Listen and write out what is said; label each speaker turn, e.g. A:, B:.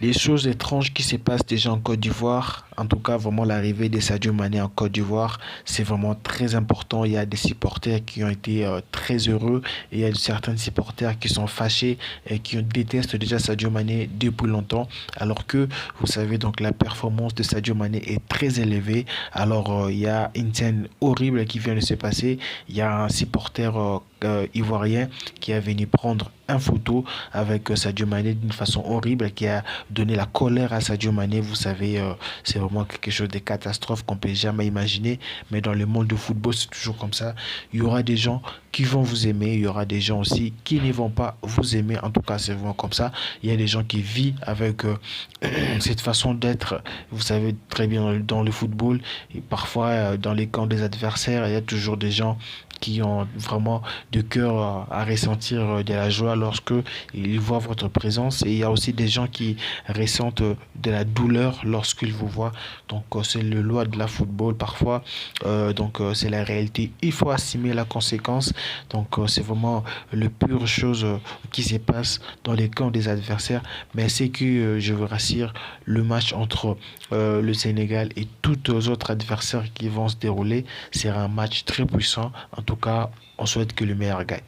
A: les choses étranges qui se passent déjà en Côte d'Ivoire, en tout cas vraiment l'arrivée de Sadio Mané en Côte d'Ivoire, c'est vraiment très important. Il y a des supporters qui ont été très heureux et il y a certains supporters qui sont fâchés et qui détestent déjà Sadio Mané depuis longtemps, alors que vous savez donc la performance de Sadio Mané est très élevée. Alors il y a une scène horrible qui vient de se passer. Il y a un supporter ivoirien qui est venu prendre un photo avec Sadio Mané d'une façon horrible qui a donné la colère à Sadio Mané. Vous savez, c'est vraiment quelque chose de catastrophe qu'on peut jamais imaginer. Mais dans le monde du football, c'est toujours comme ça. Il y aura des gens qui vont vous aimer, il y aura des gens aussi qui ne vont pas vous aimer. En tout cas, c'est vraiment comme ça. Il y a des gens qui vivent avec cette façon d'être. Vous savez très bien dans le football et parfois dans les camps des adversaires, il y a toujours des gens qui ont vraiment de cœur à ressentir de la joie lorsque ils voient votre présence, et il y a aussi des gens qui ressentent de la douleur lorsqu'ils vous voient. Donc c'est le loi de la football parfois. C'est la réalité, il faut assumer la conséquence. Donc c'est vraiment le pure chose qui se passe dans les camps des adversaires. Mais c'est que je vous rassure, le match entre le Sénégal et tous les autres adversaires qui vont se dérouler sera un match très puissant. En tout cas, on souhaite que le meilleur gagne.